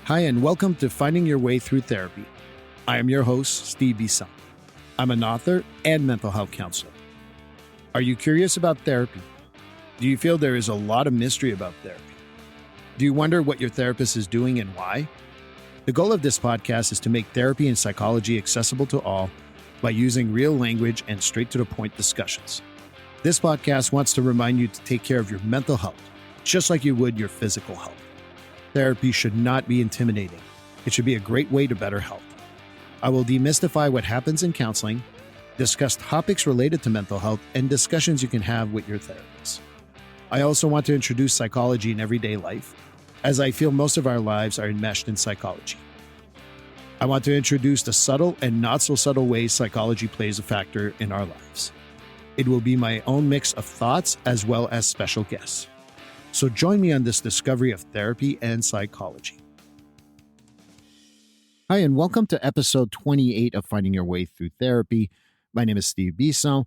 Hi, and welcome to Finding Your Way Through Therapy. I am your host, Steve Bisson. I'm an author and mental health counselor. Are you curious about therapy? Do you feel there is a lot of mystery about therapy? Do you wonder what your therapist is doing and why? The goal of this podcast is to make therapy and psychology accessible to all by using real language and straight-to-the-point discussions. This podcast wants to remind you to take care of your mental health, just like you would your physical health. Therapy should not be intimidating. It should be a great way to better health. I will demystify what happens in counseling, discuss topics related to mental health, and discussions you can have with your therapist. I also want to introduce psychology in everyday life, as I feel most of our lives are enmeshed in psychology. I want to introduce the subtle and not so subtle ways psychology plays a factor in our lives. It will be my own mix of thoughts as well as special guests. So join me on this discovery of therapy and psychology. Hi, and welcome to episode 28 of Finding Your Way Through Therapy. My name is Steve Bisson.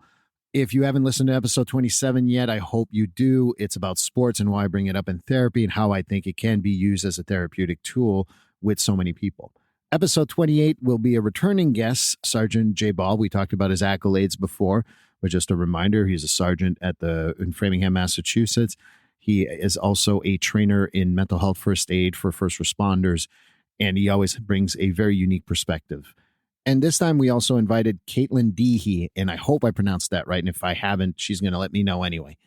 If you haven't listened to episode 27 yet, I hope you do. It's about sports and why I bring it up in therapy and how I think it can be used as a therapeutic tool with so many people. Episode 28 will be a returning guest, Sergeant J. Ball. We talked about his accolades before, but just a reminder, he's a sergeant in Framingham, Massachusetts. He is also a trainer in mental health first aid for first responders, and he always brings a very unique perspective. And this time we also invited Katelyn Dehey, and I hope I pronounced that right. And if I haven't, she's going to let me know anyway.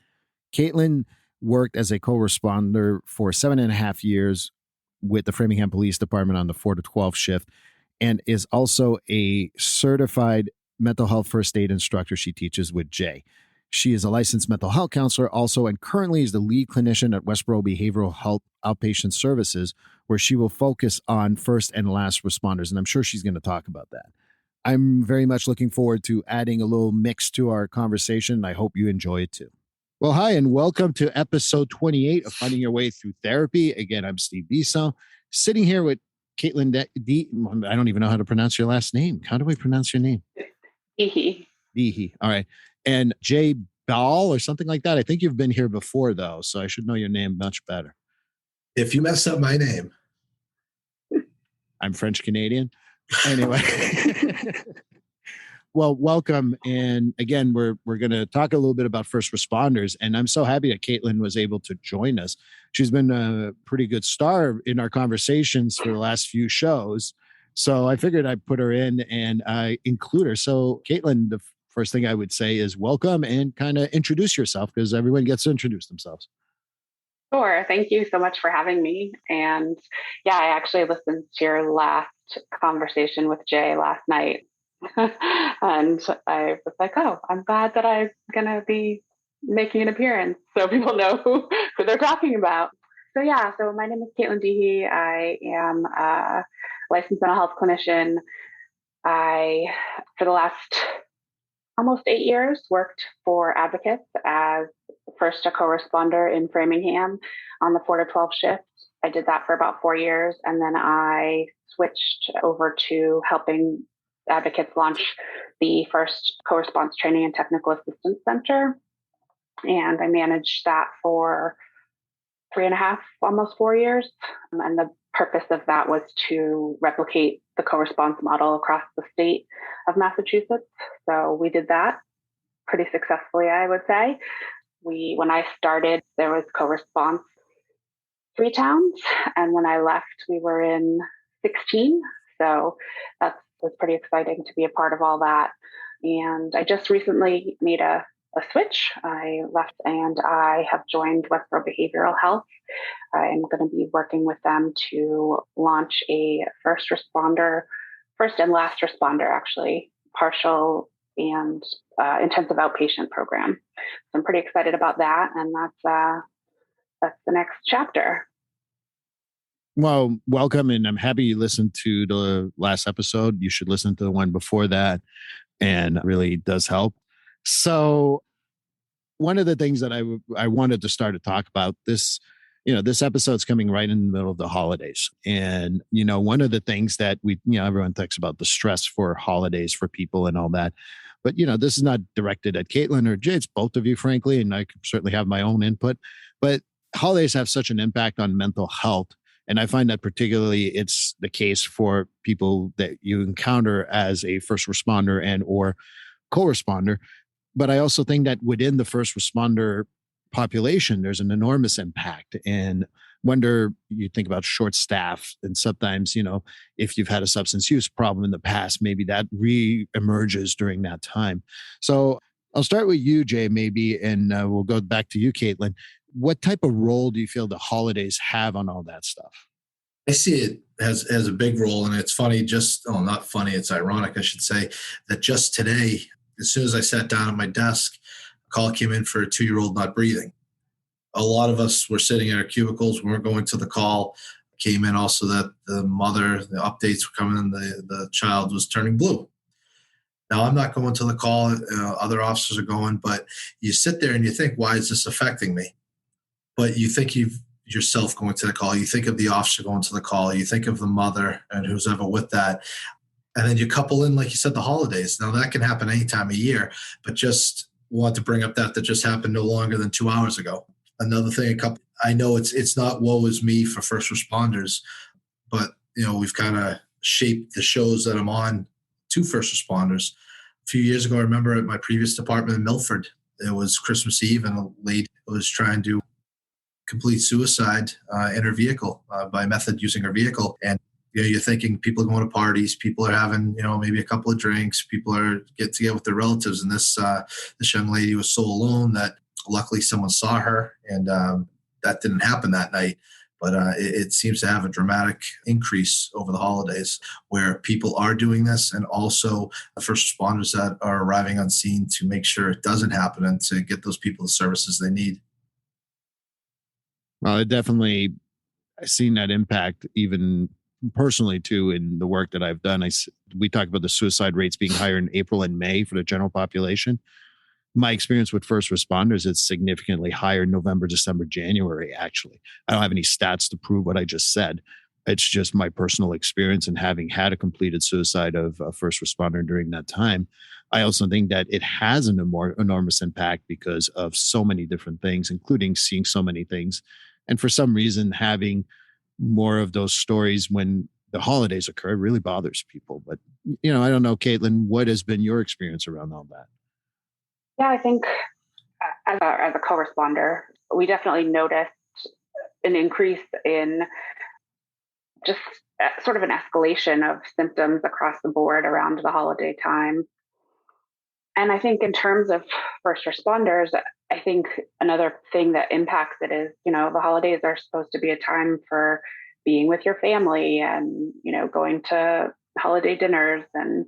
Katelyn worked as a co-responder for 7.5 years with the Framingham Police Department on the 4 to 12 shift, and is also a certified mental health first aid instructor. She teaches with Jay. She is a licensed mental health counselor also, and currently is the lead clinician at Westboro Behavioral Health Outpatient Services, where she will focus on first and last responders. And I'm sure she's going to talk about that. I'm very much looking forward to adding a little mix to our conversation. I hope you enjoy it too. Well, hi, and welcome to episode 28 of Finding Your Way Through Therapy. Again, I'm Steve Bisson, sitting here with Katelyn Dehey. I don't even know how to pronounce your last name. How do we pronounce your name? Dehey. Dehey. All right. And Jay Ball or something like that. I think you've been here before, though, so I should know your name much better. If you mess up my name. I'm French Canadian. Anyway. Well, welcome. And again, we're going to talk a little bit about first responders. And I'm so happy that Katelyn was able to join us. She's been a pretty good star in our conversations for the last few shows. So I figured I'd put her in and I include her. So Katelyn, the first thing I would say is welcome and kind of introduce yourself, because everyone gets to introduce themselves. Sure. Thank you so much for having me. And yeah, I actually listened to your last conversation with Jay last night. And I was like, oh, I'm glad that I'm going to be making an appearance so people know who they're talking about. So yeah, so my name is Katelyn Dehey. I am a licensed mental health clinician. For the last almost 8 years, worked for advocates as first a co-responder in Framingham on the 4 to 12 shift. I did that for about 4 years, and then I switched over to helping advocates launch the first co-response training and technical assistance center. And I managed that for 3.5, almost 4 years. And the purpose of that was to replicate the co-response model across the state of Massachusetts. So we did that pretty successfully, I would say. When I started, there was co-response 3 towns. And when I left, we were in 16. So that was pretty exciting to be a part of all that. And I just recently made a switch. I left and I have joined Westboro Behavioral Health. I'm going to be working with them to launch a first and last responder, actually, partial and intensive outpatient program. So I'm pretty excited about that. And that's the next chapter. Well, welcome. And I'm happy you listened to the last episode. You should listen to the one before that. And it really does help. So one of the things that I wanted to start to talk about this episode's coming right in the middle of the holidays. And, one of the things that everyone thinks about the stress for holidays for people and all that. But, this is not directed at Katelyn or Jay. It's both of you, frankly, and I certainly have my own input. But holidays have such an impact on mental health. And I find that particularly it's the case for people that you encounter as a first responder and or co-responder. But I also think that within the first responder population, there's an enormous impact. And wonder, you think about short staff, and sometimes, if you've had a substance use problem in the past, maybe that re-emerges during that time. So I'll start with you, Jay, maybe, and we'll go back to you, Katelyn. What type of role do you feel the holidays have on all that stuff? I see it as a big role, and it's funny. Not funny. It's ironic, I should say, that just today, as soon as I sat down at my desk, a call came in for a 2-year-old not breathing. A lot of us were sitting in our cubicles. We weren't going to the call. Came in also that the updates were coming in. The child was turning blue. Now, I'm not going to the call. Other officers are going, but you sit there and you think, why is this affecting me? But you think yourself going to the call. You think of the officer going to the call. You think of the mother and who's ever with that. And then you couple in, like you said, the holidays. Now, that can happen any time of year, but just want to bring up that just happened no longer than 2 hours ago. Another thing, I know it's not woe is me for first responders, but we've kind of shaped the shows that I'm on to first responders. A few years ago, I remember at my previous department in Milford, it was Christmas Eve, and a lady was trying to complete suicide in her vehicle by method using her vehicle. And you're thinking people are going to parties, people are having maybe a couple of drinks, people are getting together with their relatives, and this young lady was so alone that luckily someone saw her, and that didn't happen that night. But it seems to have a dramatic increase over the holidays where people are doing this, and also the first responders that are arriving on scene to make sure it doesn't happen and to get those people the services they need. Well, I've seen that impact even personally too in the work that I've done. We talked about the suicide rates being higher in April and May for the general population. My experience with first responders, it's significantly higher in November, December, January, actually. I don't have any stats to prove what I just said. It's just my personal experience and having had a completed suicide of a first responder during that time. I also think that it has an enormous impact because of so many different things, including seeing so many things. And for some reason, having more of those stories when the holidays occur really bothers people. But, I don't know, Katelyn, what has been your experience around all that? Yeah, I think as a co-responder, we definitely noticed an increase in just sort of an escalation of symptoms across the board around the holiday time. And I think in terms of first responders, I think another thing that impacts it is, the holidays are supposed to be a time for being with your family and, going to holiday dinners, and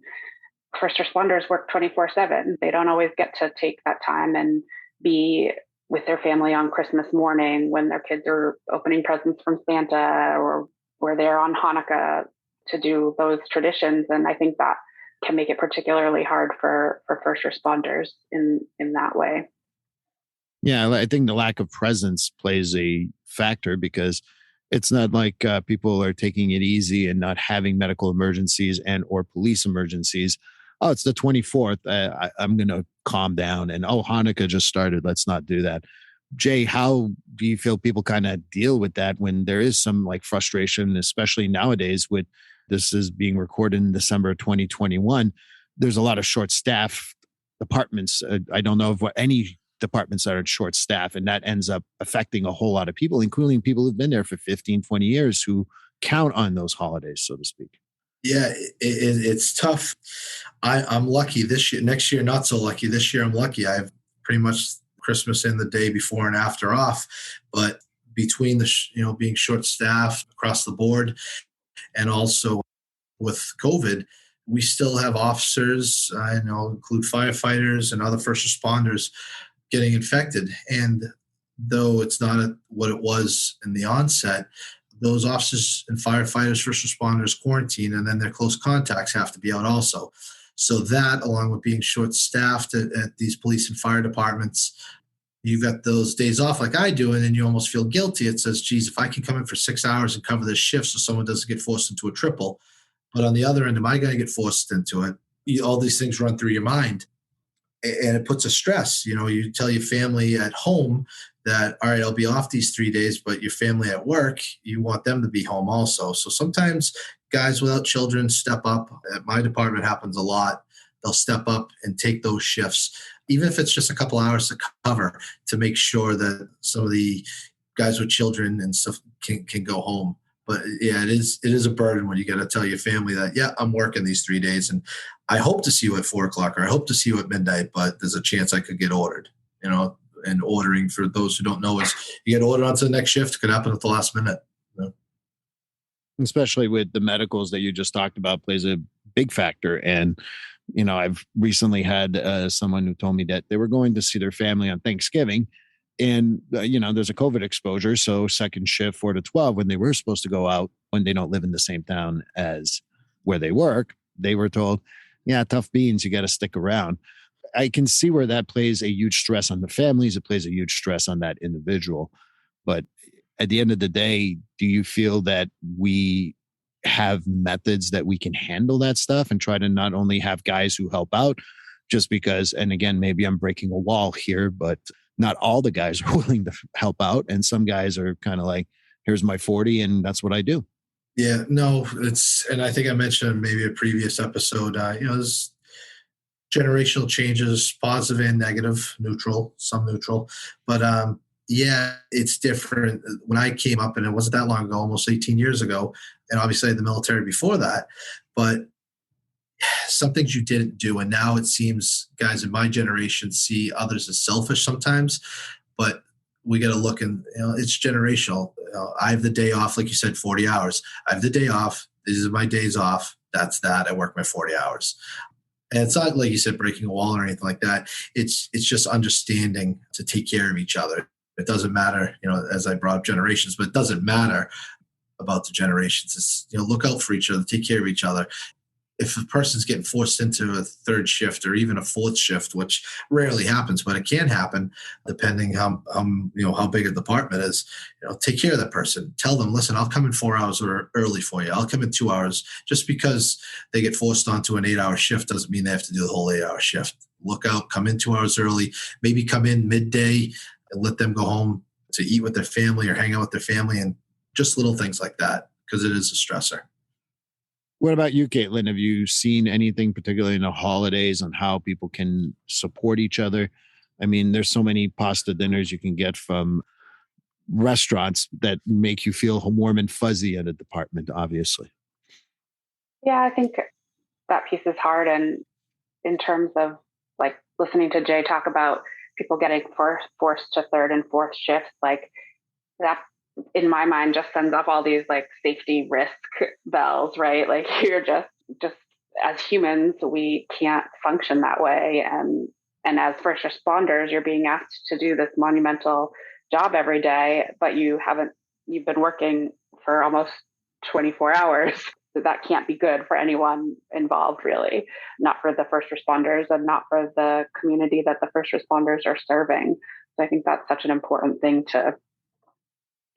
first responders work 24/7. They don't always get to take that time and be with their family on Christmas morning when their kids are opening presents from Santa, or they're on Hanukkah to do those traditions. And I think that can make it particularly hard for first responders in that way. Yeah, I think the lack of presence plays a factor because it's not like people are taking it easy and not having medical emergencies and or police emergencies. Oh, it's the 24th. I'm going to calm down. And Hanukkah just started. Let's not do that. Jay, how do you feel people kind of deal with that when there is some like frustration, especially nowadays with this is being recorded in December of 2021? There's a lot of short staff departments. I don't know of any departments that are short staff, and that ends up affecting a whole lot of people, including people who've been there for 15, 20 years who count on those holidays, so to speak. Yeah, it's tough. I'm lucky this year. Next year, not so lucky. This year, I'm lucky. I have pretty much Christmas and the day before and after off. But between being short staffed across the board, and also with COVID, we still have officers, include firefighters and other first responders getting infected. And though it's not what it was in the onset, those officers and firefighters, first responders quarantine, and then their close contacts have to be out also. So that, along with being short-staffed at these police and fire departments, you've got those days off like I do, and then you almost feel guilty. It says, geez, if I can come in for 6 hours and cover this shift so someone doesn't get forced into a triple, but on the other end, am I going to get forced into it? All these things run through your mind, and it puts a stress. You tell your family at home, that, all right, I'll be off these 3 days, but your family at work, you want them to be home also. So sometimes guys without children step up. At my department happens a lot. They'll step up and take those shifts, even if it's just a couple hours to cover, to make sure that some of the guys with children and stuff can go home. But yeah, it is a burden when you got to tell your family that, yeah, I'm working these 3 days and I hope to see you at 4 o'clock, or I hope to see you at midnight, but there's a chance I could get ordered, and ordering, for those who don't know, is you get ordered onto the next shift. It could happen at the last minute. Especially with the medicals that you just talked about, plays a big factor. And, I've recently had someone who told me that they were going to see their family on Thanksgiving. And, there's a COVID exposure. So second shift, 4 to 12, when they were supposed to go out, when they don't live in the same town as where they work, they were told, yeah, tough beans, you got to stick around. I can see where that plays a huge stress on the families. It plays a huge stress on that individual. But at the end of the day, do you feel that we have methods that we can handle that stuff and try to not only have guys who help out just because, and again, maybe I'm breaking a wall here, but not all the guys are willing to help out. And some guys are kind of like, here's my 40 and that's what I do. Yeah, no, and I think I mentioned maybe a previous episode, there's generational changes, positive and negative, neutral, some neutral. But yeah, it's different. When I came up, and it wasn't that long ago, almost 18 years ago, and obviously I had the military before that, but some things you didn't do. And now it seems guys in my generation see others as selfish sometimes, but we got to look, and it's generational. I have the day off, like you said, 40 hours. I have the day off. These are my days off. That's that. I work my 40 hours. And it's not like you said, breaking a wall or anything like that. It's just understanding to take care of each other. It doesn't matter, as I brought up generations, but it doesn't matter about the generations. It's, look out for each other, take care of each other. If a person's getting forced into a third shift or even a fourth shift, which rarely happens, but it can happen depending how big a department is, take care of that person. Tell them, listen, I'll come in 4 hours or early for you. I'll come in 2 hours. Just because they get forced onto an 8-hour shift doesn't mean they have to do the whole 8-hour shift. Look out, come in 2 hours early, maybe come in midday and let them go home to eat with their family or hang out with their family, and just little things like that, because it is a stressor. What about you, Katelyn? Have you seen anything, particularly in the holidays, on how people can support each other? I mean, there's so many pasta dinners you can get from restaurants that make you feel warm and fuzzy at a department, obviously. Yeah, I think that piece is hard. And in terms of like listening to Jay talk about people getting forced to third and fourth shifts, like that in my mind just sends off all these like safety risk bells, right? Like you're just as humans, we can't function that way. And as first responders, you're being asked to do this monumental job every day, but you've been working for almost 24 hours. So that can't be good for anyone involved, really, not for the first responders and not for the community that the first responders are serving. So I think that's such an important thing to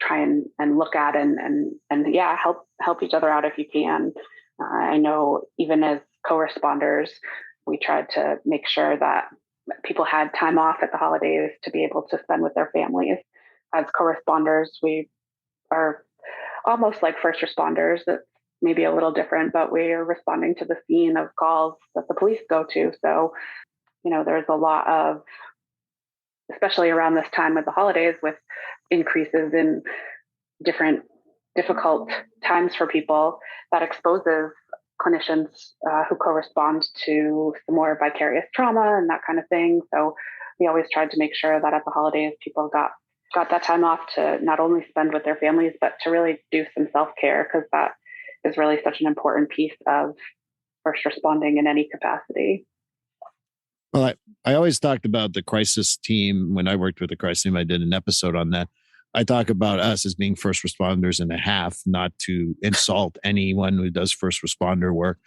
try and look at and yeah, help each other out if you can. I know even as co-responders, we tried to make sure that people had time off at the holidays to be able to spend with their families. As co-responders, we are almost like first responders. That's maybe a little different, but we are responding to the scene of calls that the police go to. So, there's a lot of, especially around this time of the holidays, with increases in different difficult times for people, that exposes clinicians who correspond to some more vicarious trauma and that kind of thing. So we always tried to make sure that at the holidays, people got that time off to not only spend with their families, but to really do some self-care, because that is really such an important piece of first responding in any capacity. Well, I always talked about the crisis team. When I worked with the crisis team, I did an episode on that. I talk about us as being first responders and a half, not to insult anyone who does first responder work.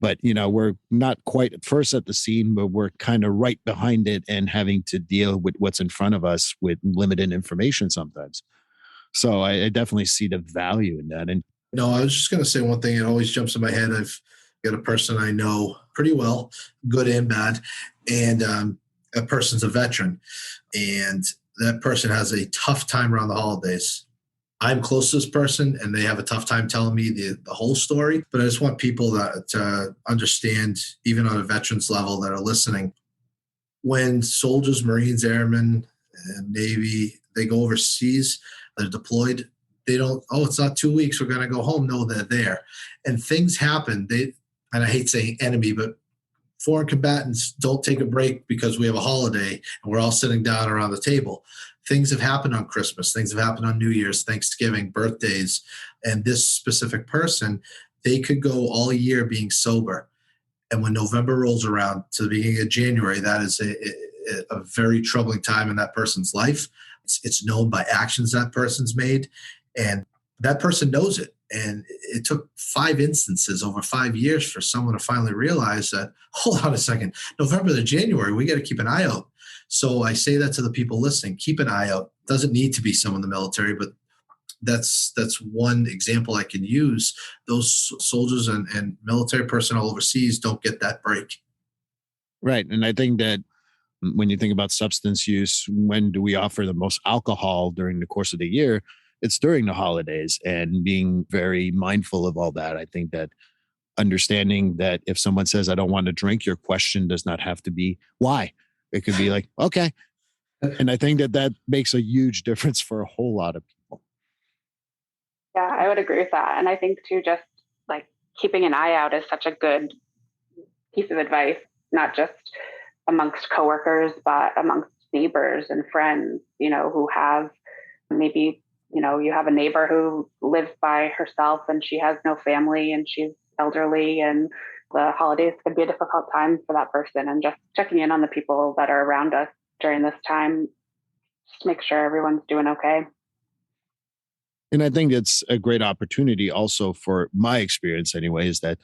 But, we're not quite at first at the scene, but we're kind of right behind it and having to deal with what's in front of us with limited information sometimes. So I definitely see the value in that. And no, I was just going to say one thing. It always jumps in my head. I've got a person I know pretty well, good and bad, and a person's a veteran. And that person has a tough time around the holidays. I'm close to this person and they have a tough time telling me the whole story. But I just want people to understand, even on a veterans level that are listening, when soldiers, Marines, Airmen, and Navy, they go overseas, they're deployed, they don't, oh, it's not 2 weeks, we're going to go home. No, they're there. And things happen. And I hate saying enemy, but foreign combatants don't take a break because we have a holiday and we're all sitting down around the table. Things have happened on Christmas, things have happened on New Year's, Thanksgiving, birthdays. And this specific person, they could go all year being sober. And when November rolls around to the beginning of January, that is a very troubling time in that person's life. It's known by actions that person's made. And that person knows it. And it took 5 instances over 5 years for someone to finally realize that, hold on a second, November to January, we got to keep an eye out. So I say that to the people listening, keep an eye out. Doesn't need to be someone in the military, but that's one example I can use. Those soldiers and military personnel overseas don't get that break. Right. And I think that when you think about substance use, when do we offer the most alcohol during the course of the year? It's during the holidays, and being very mindful of all that. I think that understanding that if someone says, I don't want to drink, your question does not have to be why. It could be like, okay. And I think that makes a huge difference for a whole lot of people. Yeah, I would agree with that. And I think too, just like keeping an eye out is such a good piece of advice, not just amongst coworkers, but amongst neighbors and friends, who have maybe, you have a neighbor who lives by herself and she has no family and she's elderly, and the holidays could be a difficult time for that person. And just checking in on the people that are around us during this time, just make sure everyone's doing okay. And I think it's a great opportunity also, for my experience anyway, is that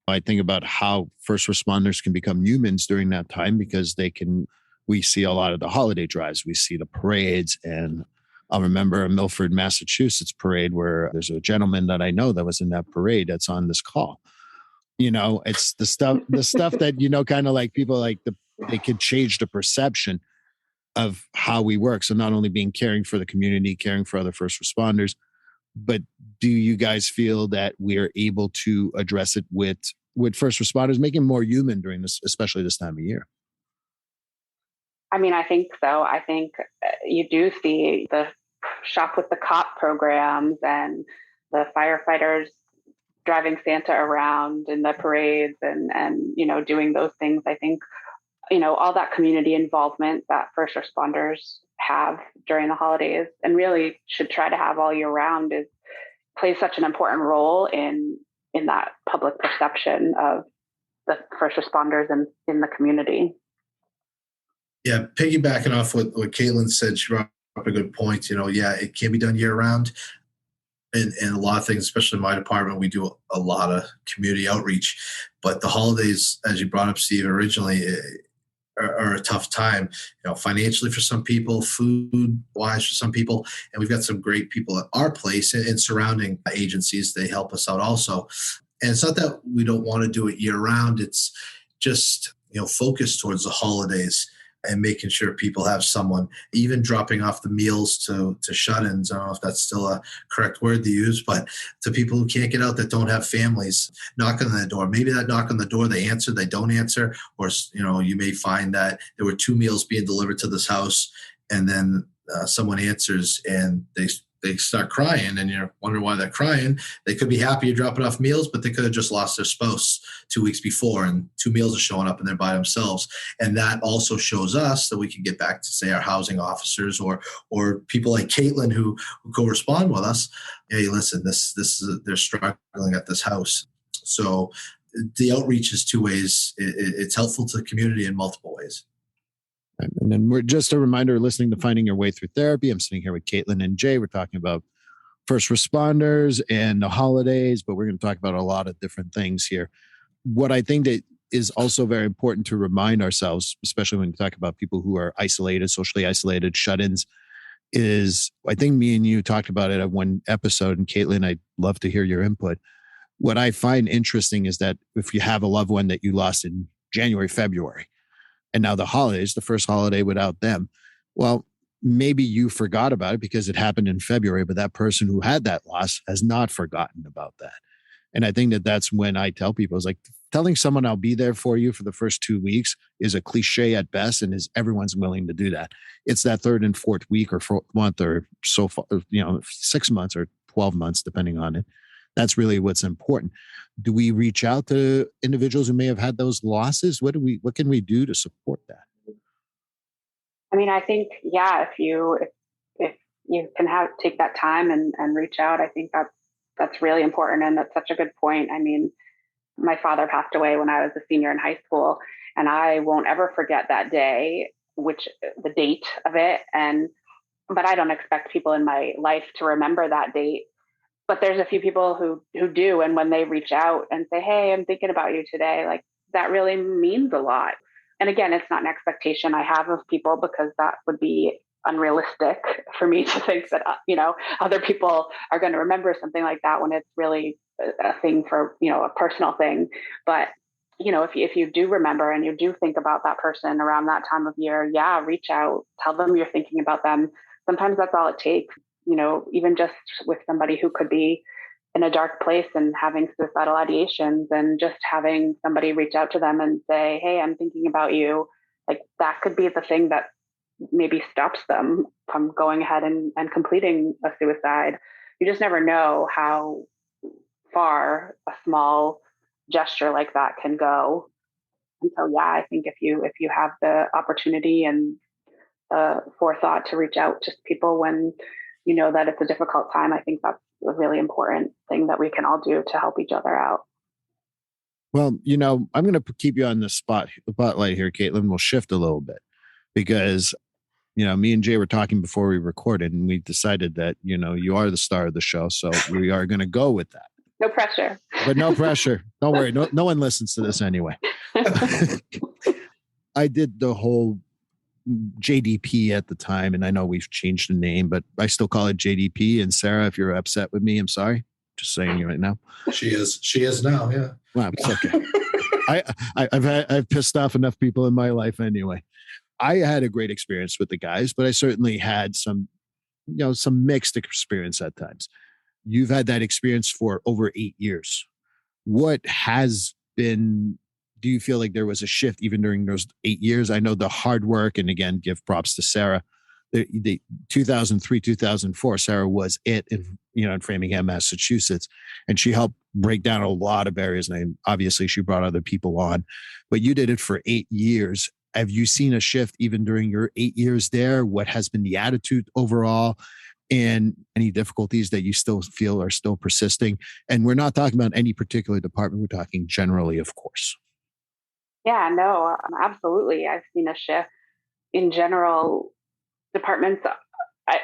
I think about how first responders can become humans during that time, because we see a lot of the holiday drives, we see the parades. And I'll remember a Milford, Massachusetts parade where there's a gentleman that I know that was in that parade that's on this call. It's the stuff that, kind of like people they could change the perception of how we work. So not only caring for the community, caring for other first responders, but do you guys feel that we're able to address it with first responders, making them more human during this, especially this time of year? I mean, I think so. I think you do see the shop with the cop programs and the firefighters driving Santa around in the parades and doing those things. I think, all that community involvement that first responders have during the holidays, and really should try to have all year round, plays such an important role in that public perception of the first responders in the community. Yeah, piggybacking off what Katelyn said, she brought up a good point. It can be done year round. And a lot of things, especially in my department, we do a lot of community outreach. But the holidays, as you brought up, Steve, originally are a tough time, financially for some people, food wise for some people. And we've got some great people at our place and surrounding agencies. They help us out also. And it's not that we don't want to do it year round. It's just, focused towards the holidays and making sure people have someone, even dropping off the meals to shut-ins. I don't know if that's still a correct word to use, but to people who can't get out, that don't have families, knock on the door. Maybe that knock on the door, they answer, they don't answer, or, you may find that there were 2 meals being delivered to this house, and then someone answers and they start crying, and you're wondering why they're crying. They could be happy you're dropping off meals, but they could have just lost their spouse 2 weeks before, and 2 meals are showing up and they're by themselves. And that also shows us that we can get back to, say, our housing officers or people like Katelyn who correspond with us. Hey, listen, this is they're struggling at this house. So the outreach is 2 ways. It's helpful to the community in multiple ways. And then we're just a reminder, listening to Finding Your Way Through Therapy. I'm sitting here with Katelyn and Jay. We're talking about first responders and the holidays, but we're going to talk about a lot of different things here. What I think that is also very important to remind ourselves, especially when you talk about people who are isolated, socially isolated, shut-ins, is I think me and you talked about it at one episode, and Katelyn, I'd love to hear your input. What I find interesting is that if you have a loved one that you lost in January, February, and now the holidays, the first holiday without them, well, maybe you forgot about it because it happened in February, but that person who had that loss has not forgotten about that. And I think that that's when I tell people, it's like telling someone I'll be there for you for the first 2 weeks is a cliche at best, and is everyone's willing to do that. It's that third and fourth week or fourth month or so far, 6 months or 12 months, depending on it. That's really what's important. Do we reach out to individuals who may have had those losses? What can we do to support that? I mean, I think, yeah, if you can take that time and reach out, I think that's really important. And that's such a good point. I mean, my father passed away when I was a senior in high school, and I won't ever forget that day, which the date of it. But I don't expect people in my life to remember that date. But there's a few people who do. And when they reach out and say, "Hey, I'm thinking about you today," like that really means a lot. And again, it's not an expectation I have of people, because that would be unrealistic for me to think that, other people are going to remember something like that when it's really a thing for, a personal thing. But, if you do remember and you do think about that person around that time of year, yeah, reach out, tell them you're thinking about them. Sometimes that's all it takes, even just with somebody who could be in a dark place and having suicidal ideations, and just having somebody reach out to them and say, "Hey, I'm thinking about you." Like that could be the thing that maybe stops them from going ahead and completing a suicide. You just never know how far a small gesture like that can go. And so, yeah, I think if you have the opportunity and the forethought to reach out to people when you know that it's a difficult time, I think that's a really important thing that we can all do to help each other out. Well, I'm going to keep you on the spotlight here, Caitlin. We'll shift a little bit because, me and Jay were talking before we recorded, and we decided that, you are the star of the show. So we are going to go with that. No pressure. But no pressure. Don't worry. No one listens to this anyway. I did the whole JDP at the time, and I know we've changed the name, but I still call it JDP. And Sarah, if you're upset with me, I'm sorry. Just saying you right now. She is now. Yeah. Well, it's okay. I've pissed off enough people in my life anyway. I had a great experience with the guys, but I certainly had some mixed experience at times. You've had that experience for over 8 years. What has been, do you feel like there was a shift even during those 8 years? I know the hard work, and again, give props to Sarah. The 2003, 2004, Sarah was in Framingham, Massachusetts, and she helped break down a lot of barriers. And obviously she brought other people on, but you did it for 8 years. Have you seen a shift even during your 8 years there? What has been the attitude overall? And any difficulties that you still feel are still persisting? And we're not talking about any particular department. We're talking generally, of course. Yeah, no, absolutely. I've seen a shift in general. Departments,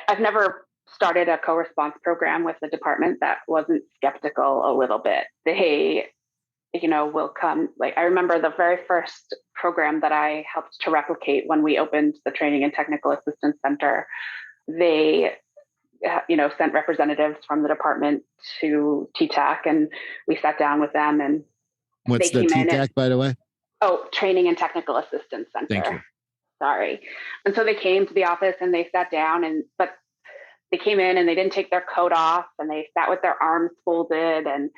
I've never started a co-response program with a department that wasn't skeptical a little bit. They, will come. Like I remember the very first program that I helped to replicate when we opened the Training and Technical Assistance Center. They sent representatives from the department to TTAC, and we sat down with them. And what's the TTAC, by the way? Oh, Training and Technical Assistance Center. Thank you. Sorry. And so they came to the office and they sat down, but they came in and they didn't take their coat off, and they sat with their arms folded, and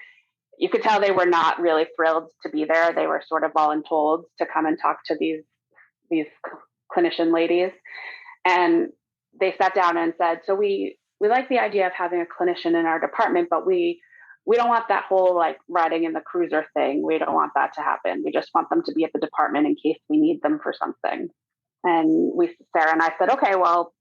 you could tell they were not really thrilled to be there. They were sort of voluntold to come and talk to these clinician ladies. And they sat down and said, "So we like the idea of having a clinician in our department, but we don't want that whole like riding in the cruiser thing. We don't want that to happen. We just want them to be at the department in case we need them for something." And Sarah and I said, "Okay, well,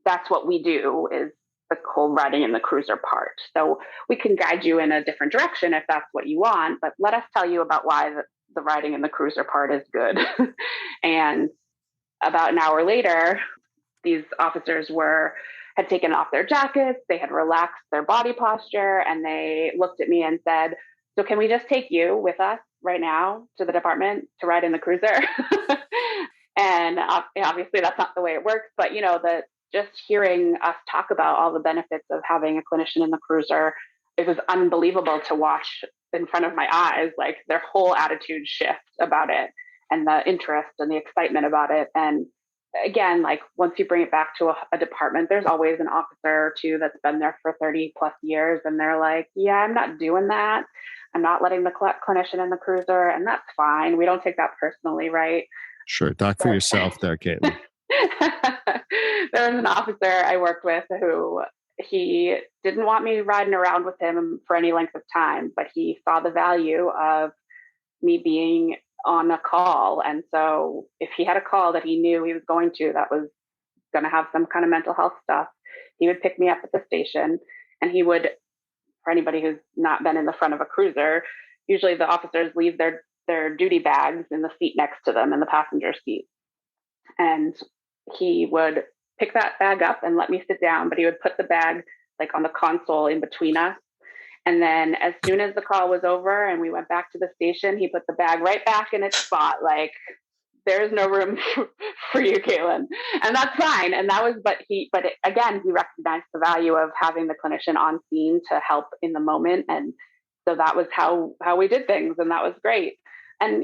that's what we do, is the whole riding in the cruiser part. So we can guide you in a different direction if that's what you want, but let us tell you about why the riding in the cruiser part is good." And about an hour later, these officers had taken off their jackets, they had relaxed their body posture, and they looked at me and said, "So can we just take you with us right now to the department to ride in the cruiser?" And obviously that's not the way it works, but just hearing us talk about all the benefits of having a clinician in the cruiser, it was unbelievable to watch in front of my eyes, like their whole attitude shift about it, and the interest and the excitement about it. And again, like once you bring it back to a department, there's always an officer or two that's been there for 30 plus years. And they're like, yeah, I'm not doing that. I'm not letting the clinician in the cruiser. And that's fine. We don't take that personally, right? Sure. Talk for yourself there, Katelyn. There was an officer I worked with who he didn't want me riding around with him for any length of time, but he saw the value of me being on a call. And so if he had a call that he knew he was going to, that was going to have some kind of mental health stuff, he would pick me up at the station, and he would, for anybody who's not been in the front of a cruiser, usually the officers leave their duty bags in the seat next to them in the passenger seat. And he would pick that bag up and let me sit down, but he would put the bag like on the console in between us. And then as soon as the call was over and we went back to the station, he put the bag right back in its spot. Like, there's no room for you, Katelyn. And that's fine. And that was, again, he recognized the value of having the clinician on scene to help in the moment. And so that was how we did things. And that was great. And,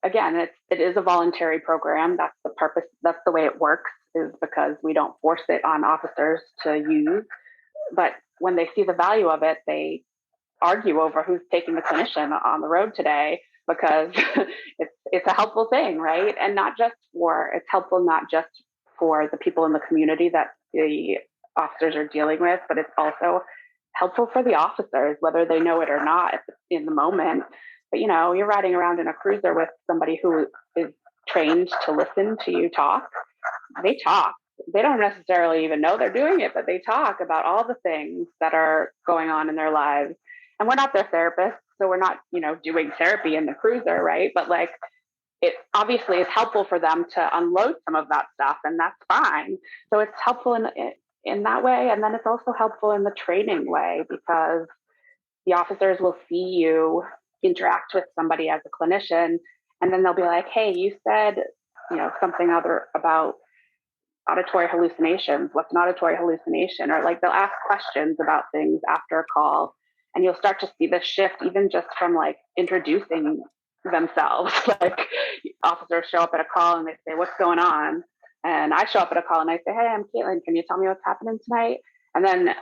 again, it is a voluntary program. That's the purpose. That's the way it works, is because we don't force it on officers to use. But when they see the value of it, they argue over who's taking the clinician on the road today, because it's a helpful thing, right? And it's helpful not just for the people in the community that the officers are dealing with, but it's also helpful for the officers, whether they know it or not in the moment. But, you're riding around in a cruiser with somebody who is trained to listen to you talk. They talk. They don't necessarily even know they're doing it, but they talk about all the things that are going on in their lives. And we're not their therapists, so we're not, doing therapy in the cruiser, right? But like, it obviously is helpful for them to unload some of that stuff, and that's fine. So it's helpful in that way. And then it's also helpful in the training way, because the officers will see you interact with somebody as a clinician, and then they'll be like, hey, you said, something other about auditory hallucinations. What's an auditory hallucination? Or like, they'll ask questions about things after a call, and you'll start to see the shift even just from like introducing themselves. Like, officers show up at a call and they say, what's going on? And I show up at a call and I say, hey, I'm Katelyn. Can you tell me what's happening tonight? And then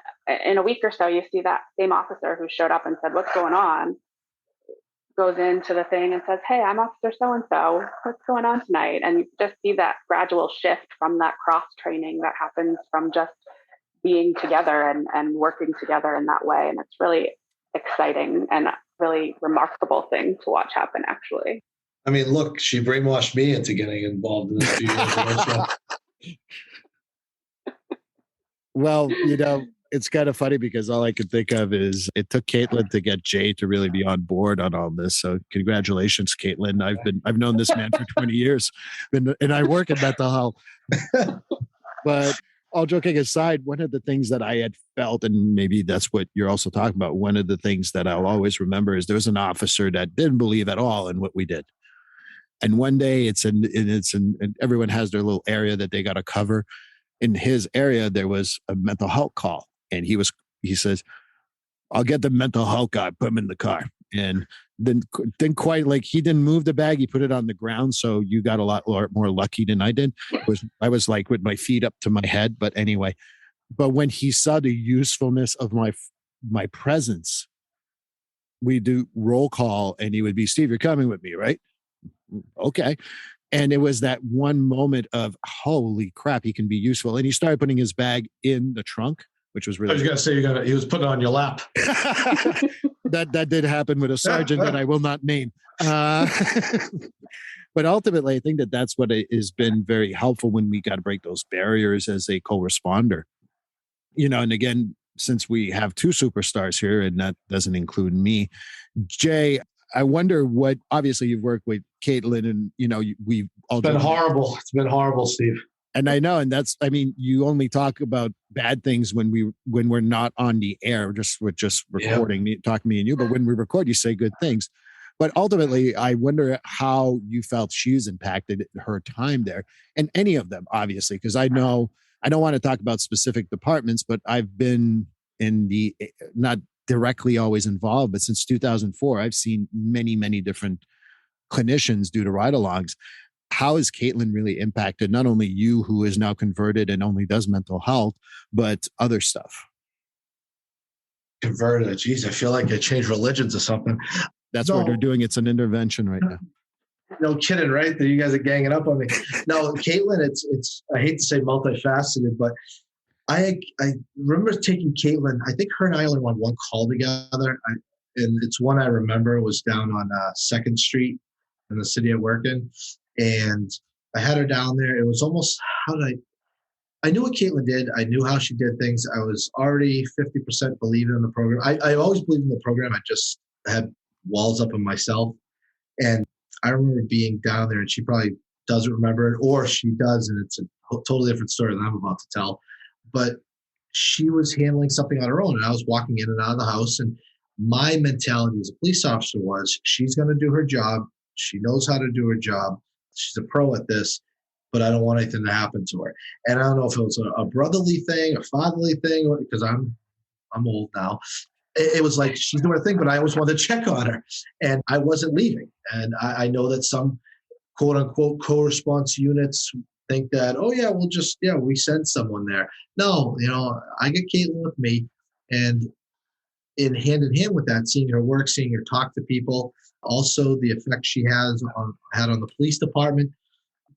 in a week or so, you see that same officer who showed up and said, what's going on, goes into the thing and says, hey, I'm Officer so-and-so. What's going on tonight? And you just see that gradual shift from that cross training that happens from just being together and working together in that way. And it's really exciting and really remarkable thing to watch happen, actually. I mean, look, she brainwashed me into getting involved in this 2 years ago. Well, it's kind of funny because all I could think of is it took Katelyn to get Jay to really be on board on all this. So congratulations, Katelyn. I've known this man for 20 years, and I work in mental health. But all joking aside, one of the things that I had felt, and maybe that's what you're also talking about, one of the things that I'll always remember is there was an officer that didn't believe at all in what we did. And one day and everyone has their little area that they got to cover. In his area, there was a mental health call. And he says, I'll get the mental health guy, put him in the car. And then quite like, he didn't move the bag. He put it on the ground. So you got a lot more lucky than I did. I was like with my feet up to my head. But anyway, when he saw the usefulness of my presence, we do roll call and he would be, Steve, you're coming with me, right? Okay. And it was that one moment of, holy crap, he can be useful. And he started putting his bag in the trunk, which was really. I was going to say he was putting it on your lap. That did happen with a sergeant that I will not name. But ultimately, I think that's what has been very helpful when we got to break those barriers as a co-responder. And again, since we have two superstars here, and that doesn't include me, Jay, I wonder what, obviously you've worked with Katelyn and, we've all been horrible. It's been horrible, Steve. And I know, and you only talk about bad things when we're not on the air, we're just recording, talking me and you, but when we record, you say good things. But ultimately, I wonder how you felt she's impacted her time there, and any of them, obviously, because I know, I don't want to talk about specific departments, but I've been in not directly always involved, but since 2004, I've seen many, many different clinicians do the ride-alongs. How has Katelyn really impacted not only you, who is now converted and only does mental health, but other stuff? Converted. Geez, I feel like I changed religions or something. That's what they're No, doing. It's an intervention right now. no kidding, right? That you guys are ganging up on me. No, Caitlin, it's. I hate to say multifaceted, but I remember taking Caitlin. I think her and I only won one call together, and it's one I remember. It was down on Second Street in the city I work in, and I had her down there. It was almost how did I knew what Caitlin did. I knew how she did things. I was already 50% believing in the program. I always believed in the program. I just had walls up in myself. And I remember being down there, and she probably doesn't remember it, or she does, and it's a totally different story than I'm about to tell. But she was handling something on her own, and I was walking in and out of the house. And my mentality as a police officer was, she's going to do her job. She knows how to do her job. She's a pro at this, but I don't want anything to happen to her. And I don't know if it was a brotherly thing, a fatherly thing, because I'm old now. It was like she's doing her thing, but I always wanted to check on her, and I wasn't leaving. And I know that some quote unquote co-response units think that, oh yeah, we send someone there. No, I get Caitlin with me, and in hand with that, seeing her work, seeing her talk to people, also the effect she had on the police department.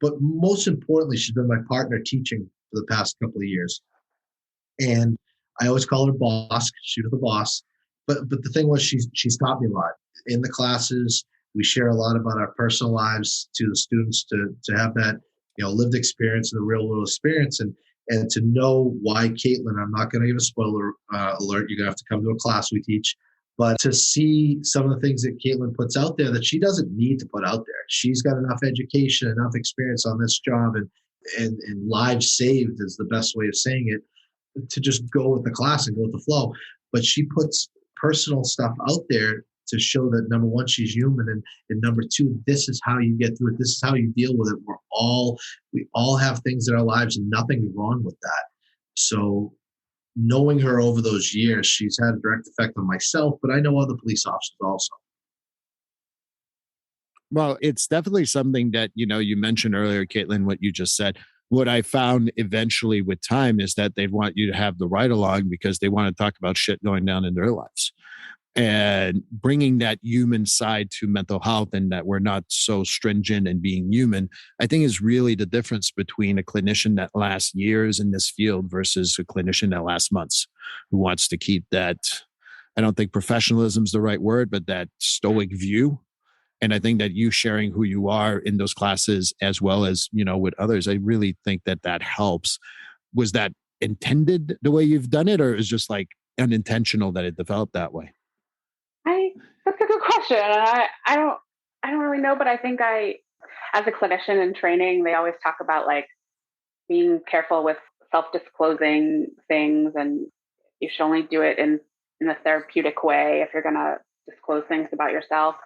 But most importantly, she's been my partner teaching for the past couple of years. And I always call her boss. She was the boss. But the thing was, she's taught me a lot in the classes. We share a lot about our personal lives to the students to have that lived experience and the real world experience, and to know why Caitlin. I'm not going to give a spoiler alert. You're going to have to come to a class we teach. But to see some of the things that Caitlin puts out there that she doesn't need to put out there. She's got enough education, enough experience on this job, and lives saved is the best way of saying it, to just go with the class and go with the flow. But she puts personal stuff out there to show that, number one, she's human, and number two, this is how you get through it. This is how you deal with it. We all have things in our lives, and nothing wrong with that. So knowing her over those years, she's had a direct effect on myself, but I know other police officers also. Well, it's definitely something that, you mentioned earlier, Caitlin, what you just said. What I found eventually with time is that they want you to have the ride along because they want to talk about shit going down in their lives. And bringing that human side to mental health, and that we're not so stringent and being human, I think is really the difference between a clinician that lasts years in this field versus a clinician that lasts months, who wants to keep that, I don't think professionalism is the right word, but that stoic view. And I think that you sharing who you are in those classes, as well as, with others, I really think that helps. Was that intended the way you've done it, or is just like unintentional that it developed that way? That's a good question. And I don't really know, but I think as a clinician in training, they always talk about like being careful with self-disclosing things, and you should only do it in a therapeutic way if you're going to disclose things about yourself.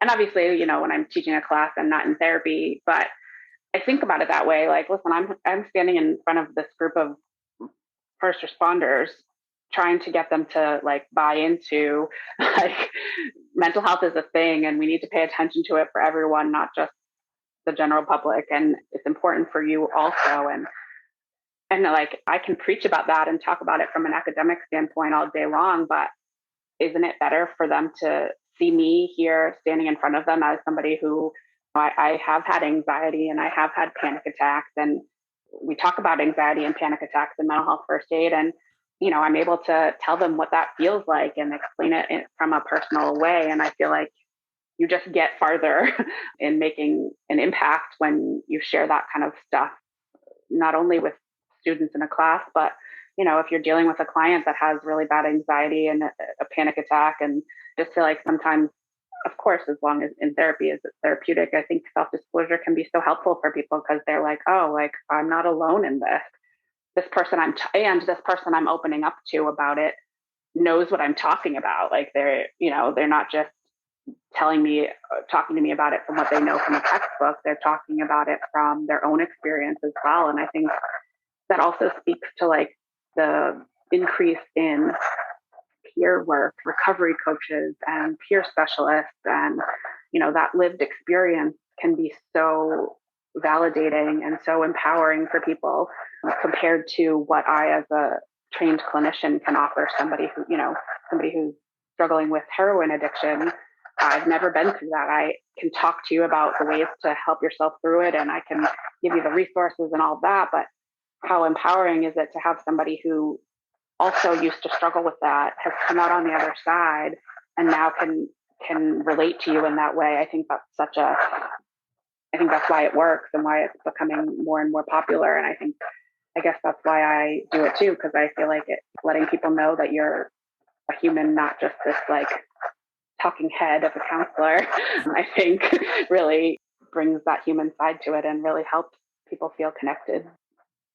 And obviously, when I'm teaching a class, I'm not in therapy, but I think about it that way. Like, listen, I'm standing in front of this group of first responders, trying to get them to like buy into like mental health is a thing, and we need to pay attention to it for everyone, not just the general public. And it's important for you also. And like, I can preach about that and talk about it from an academic standpoint all day long, but isn't it better for them to see me here standing in front of them as somebody who I have had anxiety and I have had panic attacks, and we talk about anxiety and panic attacks in mental health first aid, and I'm able to tell them what that feels like and explain it from a personal way. And I feel like you just get farther in making an impact when you share that kind of stuff, not only with students in a class, but if you're dealing with a client that has really bad anxiety and a panic attack. And just feel like sometimes, of course, as long as in therapy is therapeutic, I think self-disclosure can be so helpful for people, because they're like, oh, like I'm not alone in this. This person I'm opening up to about it knows what I'm talking about. Like they're not just talking to me about it from what they know from a textbook. They're talking about it from their own experience as well. And I think that also speaks to like the increase in peer work, recovery coaches and peer specialists. And, that lived experience can be so validating and so empowering for people compared to what I, as a trained clinician, can offer somebody who, somebody who's struggling with heroin addiction. I've never been through that. I can talk to you about the ways to help yourself through it, and I can give you the resources and all of that. But how empowering is it to have somebody who also used to struggle with that, has come out on the other side, and now can relate to you in that way? I think that's why it works and why it's becoming more and more popular. And I guess that's why I do it too, because I feel like letting people know that you're a human, not just this like talking head of a counselor, I think really brings that human side to it and really helps people feel connected.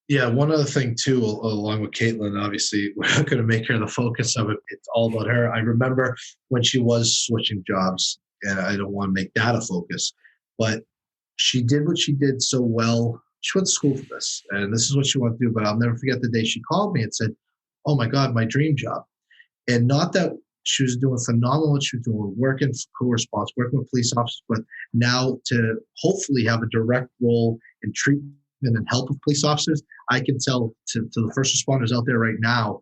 Yeah, one other thing too, along with Caitlin, obviously we're not going to make her the focus of it. It's all about her. I remember when she was switching jobs, and I don't want to make that a focus, but she did what she did so well. She went to school for this, and this is what she wanted to do. But I'll never forget the day she called me and said, "Oh my God, my dream job." And not that she was doing phenomenal what she was doing, working for co-response, working with police officers, but now to hopefully have a direct role in treatment and help with police officers. I can tell to the first responders out there right now,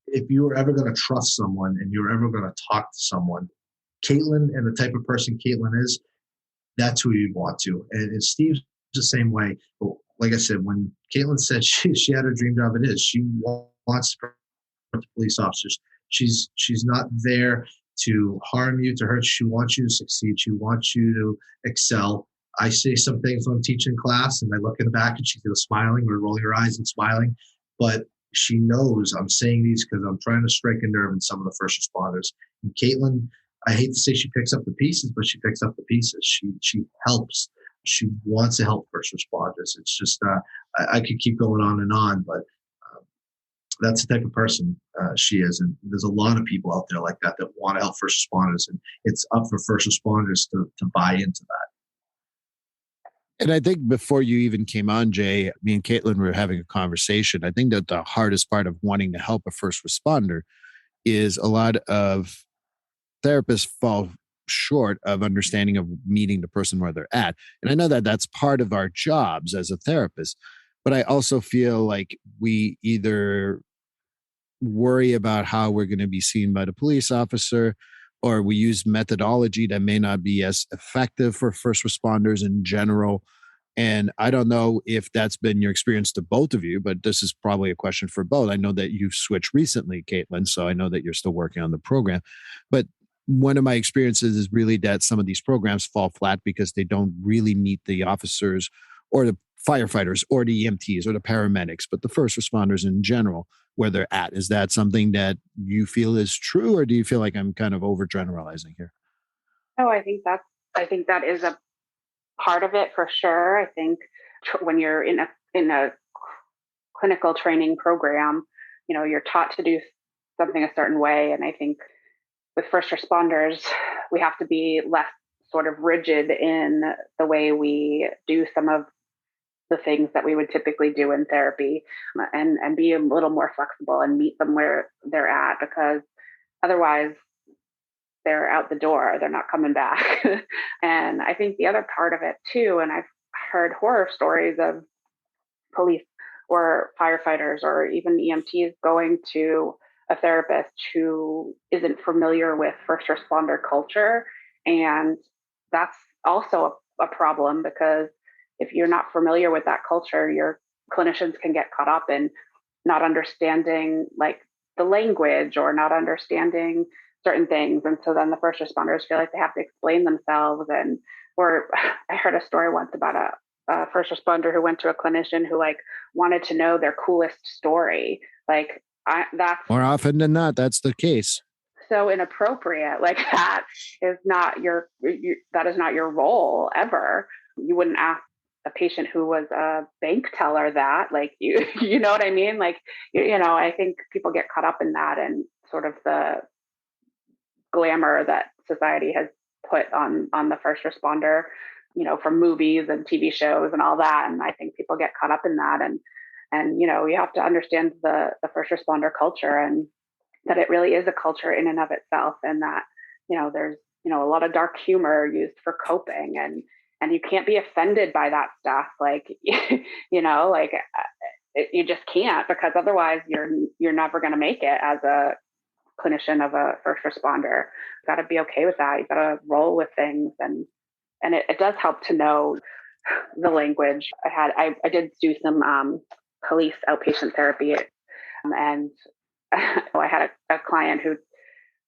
if you are ever going to trust someone and you're ever going to talk to someone, Caitlin and the type of person Caitlin is, that's who you'd want to. And Steve's the same way. But like I said, when Caitlin said she had her dream job, it is. She wants to protect police officers. She's not there to harm you, to hurt. She wants you to succeed. She wants you to excel. I say some things when I'm teaching class, and I look in the back, and she's either smiling or rolling her eyes and smiling. But she knows I'm saying these because I'm trying to strike a nerve in some of the first responders. And Caitlin, I hate to say she picks up the pieces, but she picks up the pieces. She helps. She wants to help first responders. It's just I could keep going on, but that's the type of person she is. And there's a lot of people out there like that want to help first responders, and it's up for first responders to buy into that. And I think before you even came on, Jay, me and Caitlin were having a conversation. I think that the hardest part of wanting to help a first responder is a lot of therapists fall short of understanding of meeting the person where they're at. And I know that that's part of our jobs as a therapist, but I also feel like we either worry about how we're going to be seen by the police officer, or we use methodology that may not be as effective for first responders in general. And I don't know if that's been your experience to both of you, but this is probably a question for both. I know that you've switched recently, Caitlin, so I know that you're still working on the program. But one of my experiences is really that some of these programs fall flat because they don't really meet the officers or the firefighters or the EMTs or the paramedics, but the first responders in general, where they're at. Is that something that you feel is true, or do you feel like I'm kind of overgeneralizing here? No, I think that is a part of it for sure. I think when you're in a clinical training program, you're taught to do something a certain way, and I think with first responders, we have to be less sort of rigid in the way we do some of the things that we would typically do in therapy, and be a little more flexible and meet them where they're at, because otherwise they're out the door, they're not coming back. And I think the other part of it too, and I've heard horror stories of police or firefighters or even EMTs going to a therapist who isn't familiar with first responder culture. And that's also a problem, because if you're not familiar with that culture, your clinicians can get caught up in not understanding like the language or not understanding certain things. And so then the first responders feel like they have to explain themselves. Or I heard a story once about a first responder who went to a clinician who like wanted to know their coolest story. Like that's More often than not, that's the case. so inappropriate. Like that is not that is not your role ever. You wouldn't ask a patient who was a bank teller that, like, you know what I mean? Like, I think people get caught up in that and sort of the glamour that society has put on the first responder, from movies and TV shows and all that. And I think people get caught up in that, and you have to understand the first responder culture, and that it really is a culture in and of itself, and that there's a lot of dark humor used for coping, and you can't be offended by that stuff. Like, you just can't, because otherwise you're never going to make it as a clinician of a first responder. You got to be okay with that. You got to roll with things, and it does help to know the language. I did do some police outpatient therapy, and I had a client who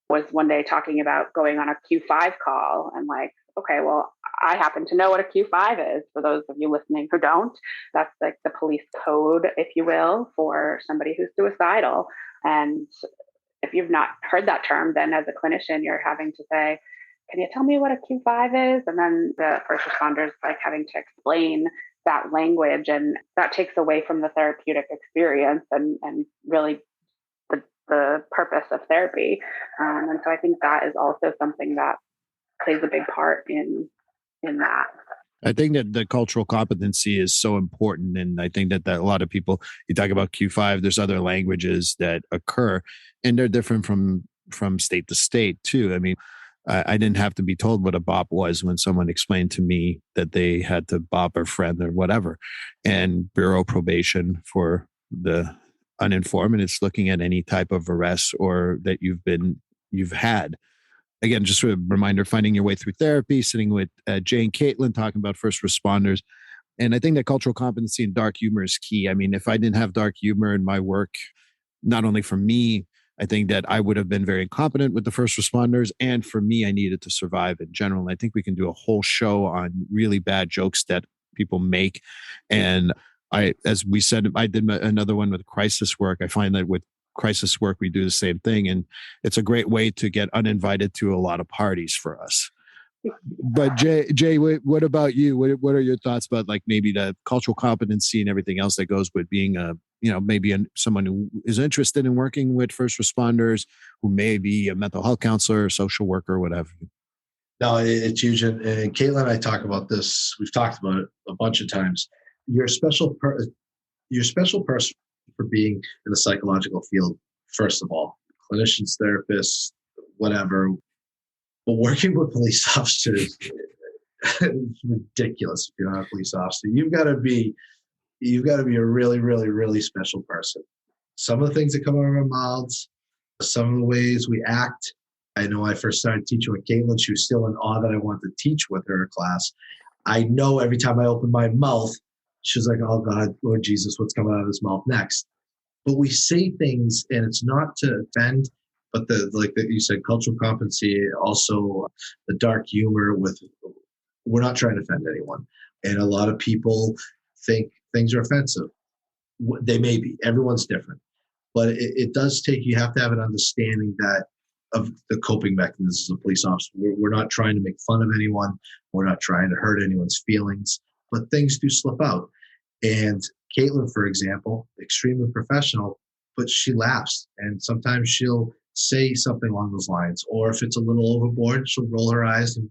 was one day talking about going on a Q5 call, and like, okay, well, I happen to know what a Q5 is. For those of you listening who don't, that's like the police code, if you will, for somebody who's suicidal. And if you've not heard that term, then as a clinician, you're having to say, can you tell me what a Q5 is? And then the first responders like having to explain that language, and that takes away from the therapeutic experience and really the purpose of therapy. And so I think that is also something that plays a big part in that. I think that the cultural competency is so important. And I think that a lot of people, you talk about Q5, there's other languages that occur, and they're different from state to state too. I mean, I didn't have to be told what a bop was when someone explained to me that they had to bop a friend or whatever. And bureau probation for the uninformed, and it's looking at any type of arrest or that you've had. Again, just a reminder, finding your way through therapy, sitting with Jay and Katelyn, talking about first responders. And I think that cultural competency and dark humor is key. I mean, if I didn't have dark humor in my work, not only for me, I think that I would have been very incompetent with the first responders. And for me, I needed to survive in general. And I think we can do a whole show on really bad jokes that people make. And as we said, I did another one with crisis work. I find that with crisis work, we do the same thing. And it's a great way to get uninvited to a lot of parties for us. But Jay, what about you? What are your thoughts about like maybe the cultural competency and everything else that goes with being someone who is interested in working with first responders, who may be a mental health counselor, or social worker, or whatever? No, it's huge. And Katelyn and I talk about this. We've talked about it a bunch of times. You're a special person for being in the psychological field, first of all. Clinicians, therapists, whatever. But working with police officers is ridiculous if you're not a police officer. You've got to be a really, really, really special person. Some of the things that come out of our mouths, some of the ways we act. I know I first started teaching with Katelyn. She was still in awe that I wanted to teach with her class. I know every time I open my mouth, she's like, oh God, Lord Jesus, what's coming out of his mouth next? But we say things, and it's not to offend, but like you said, cultural competency, also the dark humor we're not trying to offend anyone. And a lot of people think things are offensive. They may be. Everyone's different. But it does you have to have an understanding of the coping mechanisms of police officers. We're not trying to make fun of anyone. We're not trying to hurt anyone's feelings, but things do slip out. And Katelyn, for example, extremely professional, but she laughs. And sometimes she'll say something along those lines. Or if it's a little overboard, she'll roll her eyes and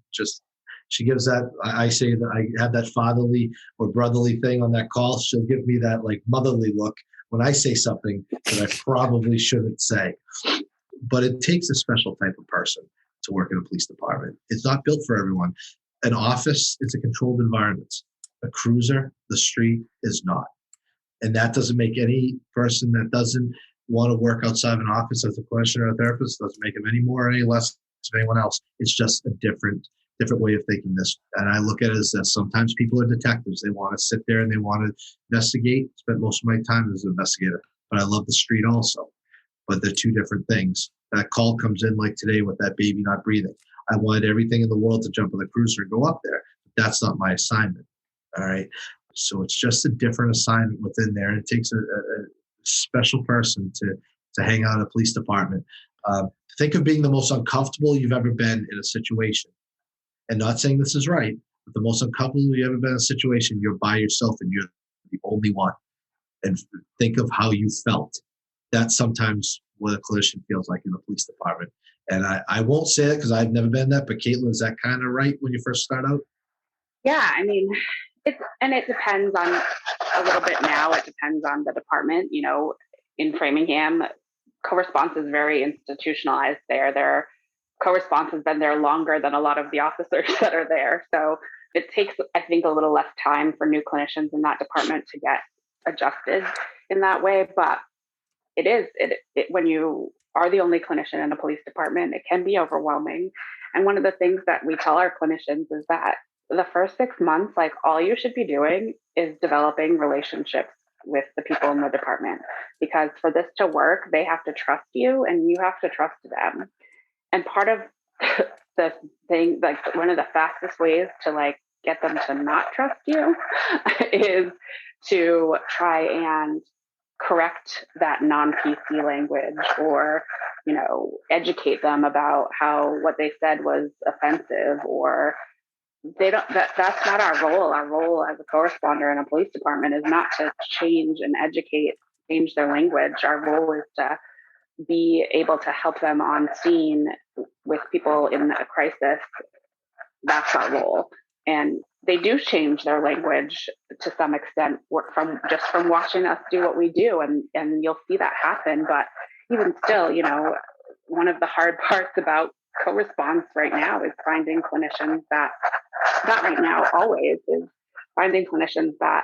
she gives that, I say that I have that fatherly or brotherly thing on that call. She'll give me that like motherly look when I say something that I probably shouldn't say. But it takes a special type of person to work in a police department. It's not built for everyone. An office, it's a controlled environment. A cruiser, the street is not. And that doesn't make any person that doesn't want to work outside of an office as a clinician or a therapist, doesn't make them any more or any less than anyone else. It's just a different way of thinking this. And I look at it as that sometimes people are detectives. They want to sit there and they want to investigate. Spend most of my time as an investigator. But I love the street also. But they're two different things. That call comes in like today with that baby not breathing. I wanted everything in the world to jump on the cruiser and go up there. But that's not my assignment. All right. So it's just a different assignment within there. And it takes a special person to hang out in a police department. Think of being the most uncomfortable you've ever been in a situation. And not saying this is right, but the most uncomfortable you've ever been in a situation, you're by yourself and you're the only one. And think of how you felt. That's sometimes what a clinician feels like in the police department. And I won't say it because I've never been that, but Katelyn, is that kind of right when you first start out? Yeah, I mean, it depends on a little bit now. It depends on the department. You know, in Framingham, co-response is very institutionalized there. Their co-response has been there longer than a lot of the officers that are there. So it takes, I think, a little less time for new clinicians in that department to get adjusted in that way. But when you are the only clinician in a police department, it can be overwhelming. And one of the things that we tell our clinicians is that the first 6 months, like, all you should be doing is developing relationships with the people in the department, because for this to work, they have to trust you and you have to trust them. And part of the thing, like, one of the fastest ways to, like, get them to not trust you is to try and correct that non-PC language, or, educate them about how what they said was offensive, or they don't, that's not our role. Our role as a co-responder in a police department is not to change and change their language. Our role is to be able to help them on scene with people in a crisis. That's our role. And they do change their language to some extent from watching us do what we do. And you'll see that happen. But even still, one of the hard parts about co-response right now is finding clinicians that, not right now, always, is finding clinicians that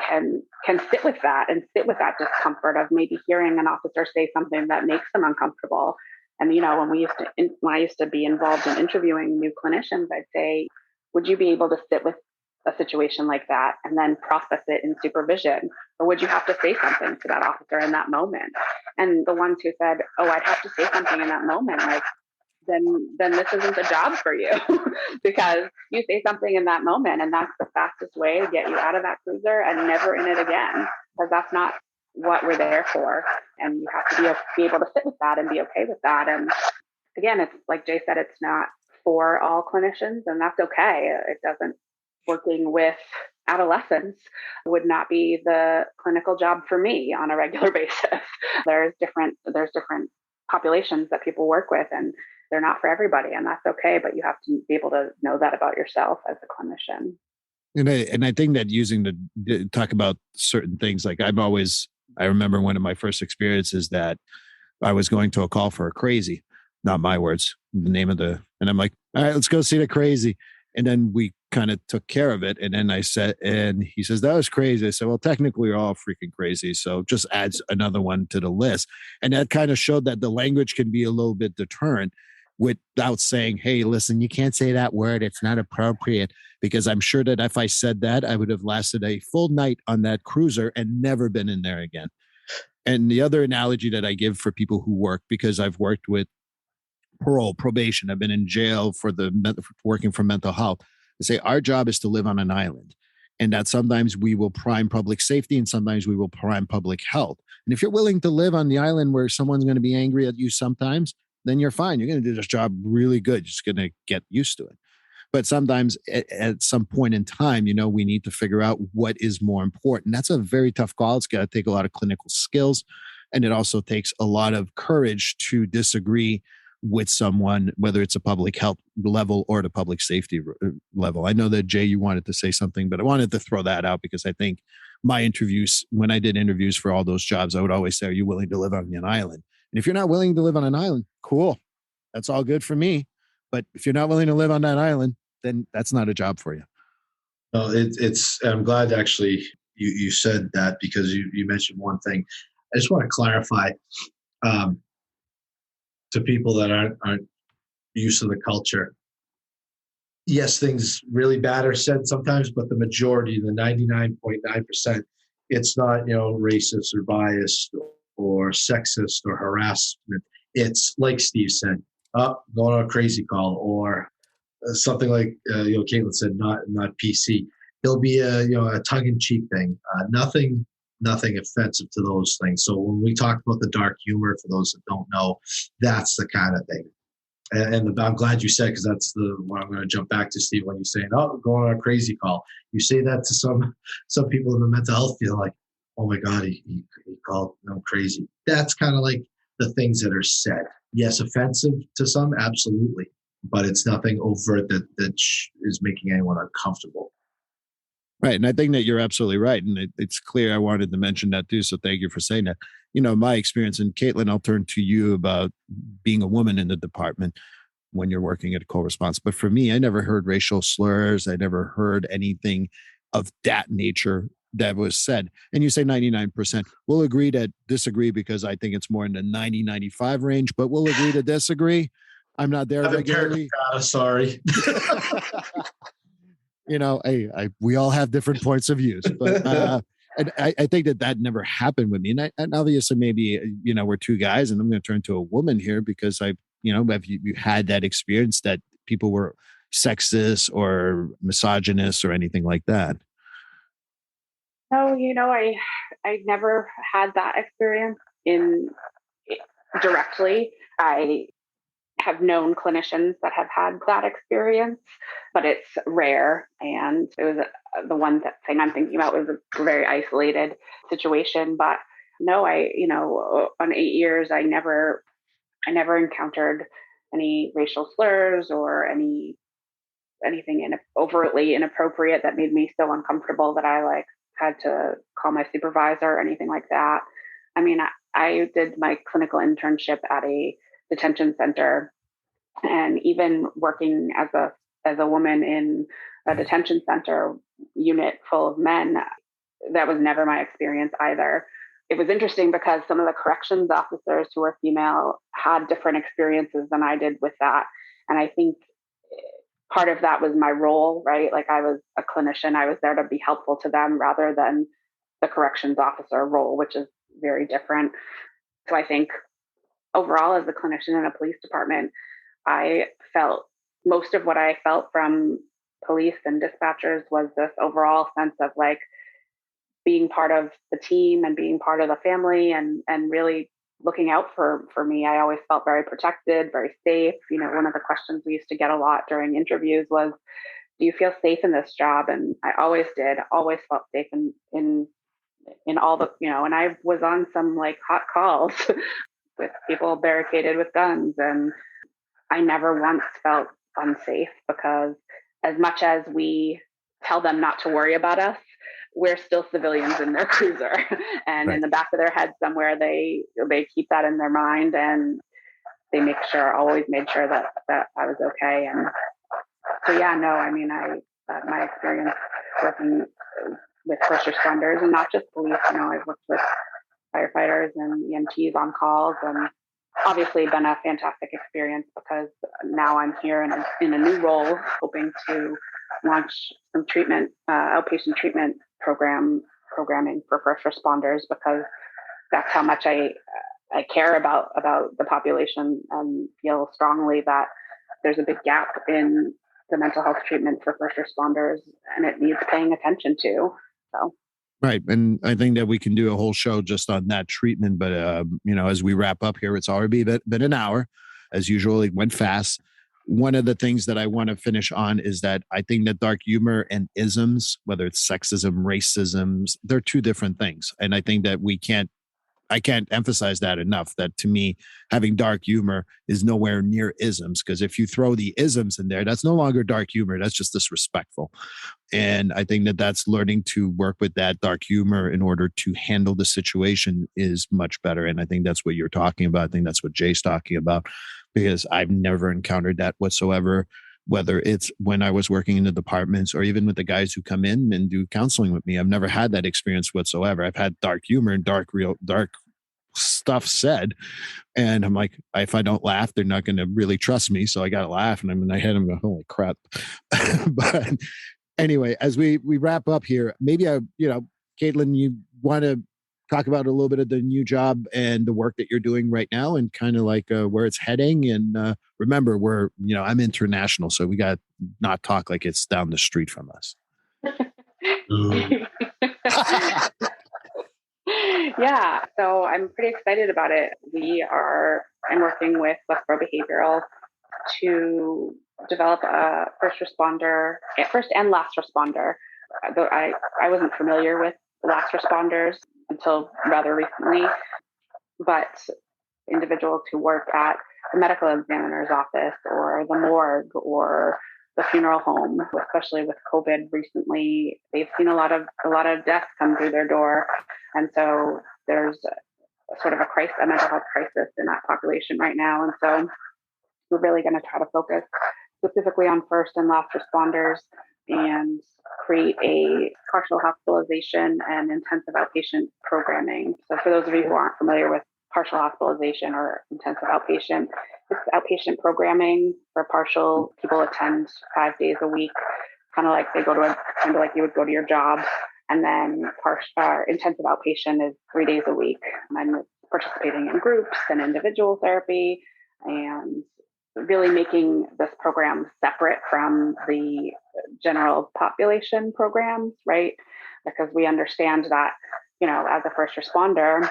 can sit with that and sit with that discomfort of maybe hearing an officer say something that makes them uncomfortable. And when I used to be involved in interviewing new clinicians, I'd say, would you be able to sit with a situation like that and then process it in supervision, or would you have to say something to that officer in that moment? And the ones who said, "Oh, I'd have to say something in that moment," like, then this isn't the job for you, because you say something in that moment, and that's the fastest way to get you out of that cruiser and never in it again, because that's not what we're there for. And you have to be able to sit with that and be okay with that. And again, it's like Jay said, it's not for all clinicians, and that's okay. It doesn't. Working with adolescents would not be the clinical job for me on a regular basis. There's different populations that people work with, and they're not for everybody, and that's okay. But you have to be able to know that about yourself as a clinician. And I think that using the talk about certain things, like I remember one of my first experiences that I was going to a call for a crazy, not my words, the name of and I'm like, all right, let's go see the crazy. And then we kind of took care of it. And then and he says, that was crazy. I said, well, technically we're all freaking crazy. So just adds another one to the list. And that kind of showed that the language can be a little bit deterrent without saying, hey, listen, you can't say that word. It's not appropriate. Because I'm sure that if I said that, I would have lasted a full night on that cruiser and never been in there again. And the other analogy that I give for people who work, because I've worked with probation, I've been in jail for working for mental health. They say our job is to live on an island, and that sometimes we will prime public safety and sometimes we will prime public health. And if you're willing to live on the island where someone's going to be angry at you sometimes, then you're fine. You're going to do this job really good. You're just going to get used to it. But sometimes at some point in time, we need to figure out what is more important. That's a very tough call. It's got to take a lot of clinical skills, and it also takes a lot of courage to disagree with someone, whether it's a public health level or the public safety level. I know that, Jay, you wanted to say something, but I wanted to throw that out because I think my interviews, when I did interviews for all those jobs, I would always say, are you willing to live on an island? And if you're not willing to live on an island, cool. That's all good for me. But if you're not willing to live on that island, then that's not a job for you. No, I'm glad actually you said that, because you mentioned one thing. I just want to clarify to people that aren't used to the culture. Yes, things really bad are said sometimes, but the majority, the 99.9%, it's not, racist or biased or sexist or harassment. It's like Steve said, going on a crazy call, or something like Katelyn said, not PC. It'll be a tongue-in-cheek thing. Nothing offensive to those things. So when we talk about the dark humor, for those that don't know, that's the kind of thing. And I'm glad you said, because that's what I'm going to jump back to, Steve, when you're saying, going on a crazy call. You say that to some people in the mental health field, like, oh my God, he called them crazy. That's kind of like the things that are said. Yes, offensive to some, absolutely. But it's nothing overt that is making anyone uncomfortable. Right. And I think that you're absolutely right. And it's clear I wanted to mention that too. So thank you for saying that. My experience, and Katelyn, I'll turn to you about being a woman in the department. when you're working at a co-response. But for me, I never heard racial slurs. I never heard anything of that nature that was said. And you say 99%. We'll agree to disagree because I think it's more in the 90-95 range, but we'll agree to disagree. I'm not there regularly. Sorry. We all have different points of views, but and I think that never happened with me. And obviously, maybe we're two guys, and I'm going to turn to a woman here because have you had that experience that people were sexist or misogynist or anything like that? No, I never had that experience in directly. I have known clinicians that have had that experience, but it's rare. And it was the one thing I'm thinking about was a very isolated situation. But no, on 8 years, I never encountered any racial slurs or anything overtly inappropriate that made me so uncomfortable that I had to call my supervisor or anything like that. I mean, I did my clinical internship at a detention center, and even working as a woman in a detention center unit full of men, that was never my experience either. It was interesting because some of the corrections officers who were female had different experiences than I did with that. And I think part of that was my role, right? Like, I was a clinician, I was there to be helpful to them rather than the corrections officer role, which is very different. So I think overall, as a clinician in a police department, I felt most of what I felt from police and dispatchers was this overall sense of being part of the team and being part of the family and really looking out for me. I always felt very protected, very safe. One of the questions we used to get a lot during interviews was, do you feel safe in this job? And I always did, always felt safe in all the, and I was on some hot calls with people barricaded with guns. And I never once felt unsafe because as much as we tell them not to worry about us, we're still civilians in their cruiser. And Right. in the back of their head somewhere, they keep that in their mind, and they always made sure that I was okay. And so, yeah, no, I mean, my experience working with first responders, and not just police, I've worked with firefighters and EMTs on calls, and obviously been a fantastic experience because now I'm here in a new role, hoping to launch some outpatient treatment programming for first responders, because that's how much I care about the population, and feel strongly that there's a big gap in the mental health treatment for first responders, and it needs paying attention to. So. Right. And I think that we can do a whole show just on that treatment. But, as we wrap up here, it's already been an hour. As usual, it went fast. One of the things that I want to finish on is that I think that dark humor and isms, whether it's sexism, racism, they're two different things. And I think that I can't emphasize that enough, that to me, having dark humor is nowhere near isms, because if you throw the isms in there, that's no longer dark humor. That's just disrespectful. And I think that that's learning to work with that dark humor in order to handle the situation is much better. And I think that's what you're talking about. I think that's what Jay's talking about, because I've never encountered that whatsoever, whether it's when I was working in the departments or even with the guys who come in and do counseling with me. I've never had that experience whatsoever. I've had dark humor and dark stuff said, and I'm like, if I don't laugh, they're not going to really trust me, so I got to laugh. And I'm in my head, I'm going, holy crap. But anyway, as we wrap up here, maybe Katelyn, you want to talk about a little bit of the new job and the work that you're doing right now, and kind of where it's heading. And remember, I'm international, so we got to not talk like it's down the street from us. Yeah, so I'm pretty excited about it. I'm working with Westboro Behavioral to develop a first and last responder. Though I wasn't familiar with last responders until rather recently, but individuals who work at the medical examiner's office or the morgue or the funeral home, especially with COVID recently, they've seen a lot of deaths come through their door. And so there's sort of a mental health crisis in that population right now. And so we're really going to try to focus specifically on first and last responders and create a partial hospitalization and intensive outpatient programming. So for those of you who aren't familiar with partial hospitalization or intensive outpatient, it's outpatient programming for partial. People attend 5 days a week, kind of like kind of like you would go to your job. And then intensive outpatient is 3 days a week. And it's participating in groups and individual therapy, and really making this program separate from the general population programs, right? Because we understand that, as a first responder,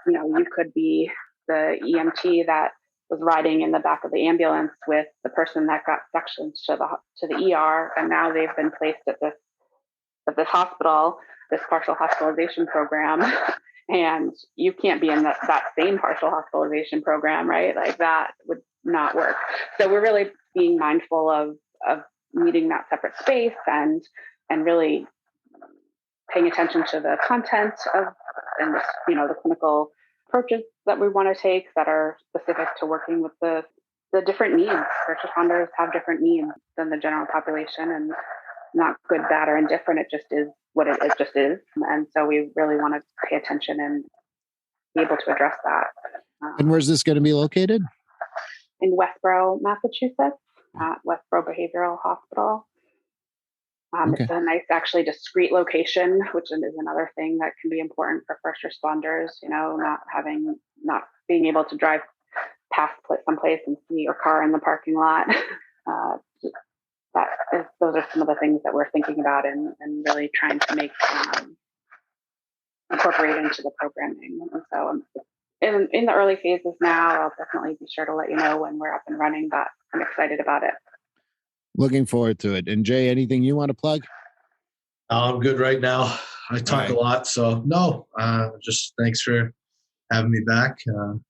you could be the EMT that was riding in the back of the ambulance with the person that got sectioned to the ER, and now they've been placed at this hospital, this partial hospitalization program, and you can't be in that same partial hospitalization program, right? Like that would not work. So we're really being mindful of needing that separate space and really paying attention to the content and the clinical approaches that we want to take that are specific to working with the different needs. First responders have different needs than the general population, and not good, bad, or indifferent. It just is what it just is. And so we really want to pay attention and be able to address that. And where's this going to be located? In Westboro, Massachusetts, at Westboro Behavioral Hospital. Okay. It's a nice, actually discreet location, which is another thing that can be important for first responders, not being able to drive past someplace and see your car in the parking lot. Those are some of the things that we're thinking about and really trying to make incorporate into the programming. And so in the early phases now, I'll definitely be sure to let you know when we're up and running, but I'm excited about it. Looking forward to it. And Jay, anything you want to plug? I'm good right now. I talk a lot, so no, just thanks for having me back.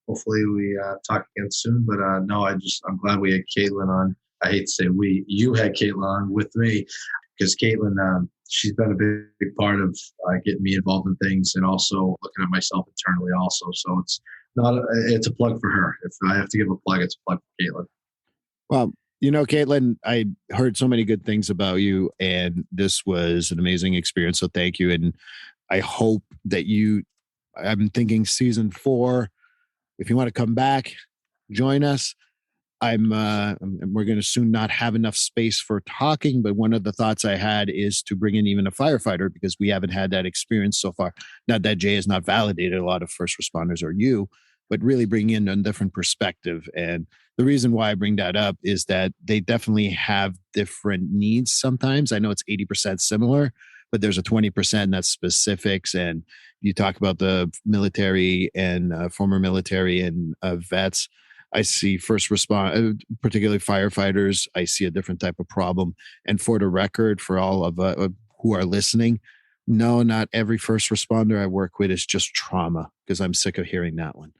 Hopefully we talk again soon, but no, I'm glad we had Katelyn on. I hate to say you had Katelyn on with me, because Katelyn, she's been a big part of getting me involved in things and also looking at myself internally also. So it's a plug for her. If I have to give a plug, it's a plug for Katelyn. Well, Katelyn, I heard so many good things about you, and this was an amazing experience. So thank you. And I hope that I'm thinking season 4, if you want to come back, join us. We're going to soon not have enough space for talking, but one of the thoughts I had is to bring in even a firefighter, because we haven't had that experience so far. Not that Jay has not validated a lot of first responders or you, but really bring in a different perspective. And the reason why I bring that up is that they definitely have different needs sometimes. I know it's 80% similar, but there's a 20% that's specifics. And you talk about the military and former military and vets. I see first respond, particularly firefighters. I see a different type of problem. And for the record, for all of who are listening, no, not every first responder I work with is just trauma, because I'm sick of hearing that one.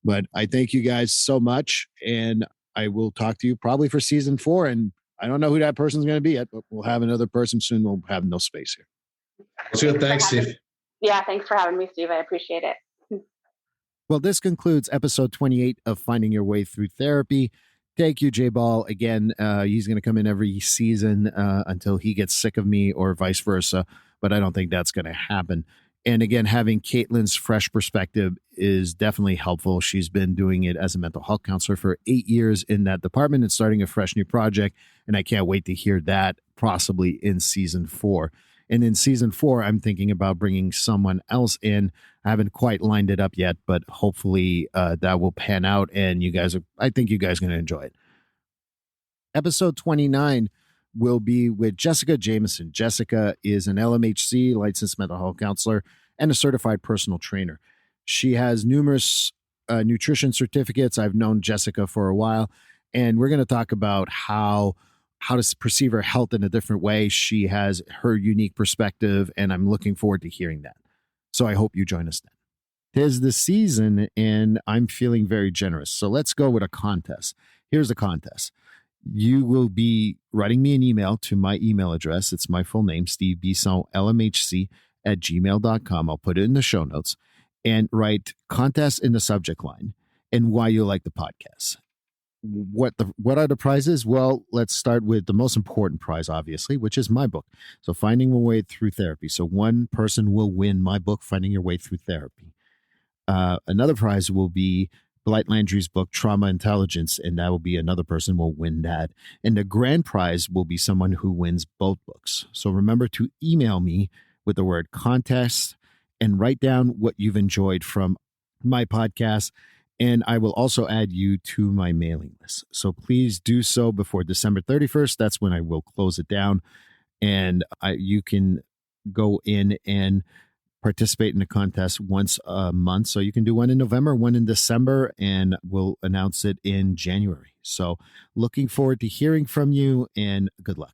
But I thank you guys so much, and I will talk to you probably for season 4. And I don't know who that person's going to be yet, but we'll have another person soon. We'll have no space here. That's good. Thanks, Steve. Yeah, thanks for having me, Steve. I appreciate it. Well, this concludes episode 28 of Finding Your Way Through Therapy. Thank you, Jay Ball. Again, he's going to come in every season until he gets sick of me, or vice versa, but I don't think that's going to happen. And again, having Katelyn's fresh perspective is definitely helpful. She's been doing it as a mental health counselor for 8 years in that department and starting a fresh new project. And I can't wait to hear that possibly in season 4. And in season 4, I'm thinking about bringing someone else in. I haven't quite lined it up yet, but hopefully that will pan out. And I think you guys are going to enjoy it. Episode 29 will be with Jessica Jameson. Jessica is an LMHC, licensed mental health counselor, and a certified personal trainer. She has numerous nutrition certificates. I've known Jessica for a while, and we're going to talk about how to perceive her health in a different way. She has her unique perspective, and I'm looking forward to hearing that. So I hope you join us then. 'Tis the season, and I'm feeling very generous. So let's go with a contest. Here's the contest. You will be writing me an email to my email address. It's my full name, Steve Bisson, LMHC@gmail.com. I'll put it in the show notes, and write contest in the subject line and why you like the podcast. what are the prizes? Well, let's start with the most important prize, obviously, which is my book. So Finding Your Way Through Therapy. So one person will win my book, Finding Your Way Through Therapy. Another prize will be Blight Landry's book, Trauma Intelligence, and that will be another person will win that. And the grand prize will be someone who wins both books. So remember to email me with the word contest and write down what you've enjoyed from my podcast. And I will also add you to my mailing list. So please do so before December 31st. That's when I will close it down. And you can go in and participate in the contest once a month. So you can do one in November, one in December, and we'll announce it in January. So looking forward to hearing from you, and good luck.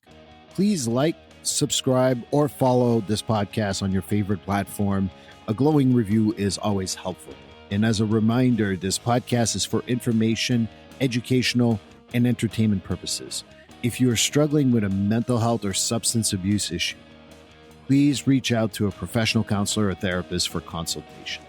Please like, subscribe, or follow this podcast on your favorite platform. A glowing review is always helpful. And as a reminder, this podcast is for information, educational, and entertainment purposes. If you are struggling with a mental health or substance abuse issue, please reach out to a professional counselor or therapist for consultation.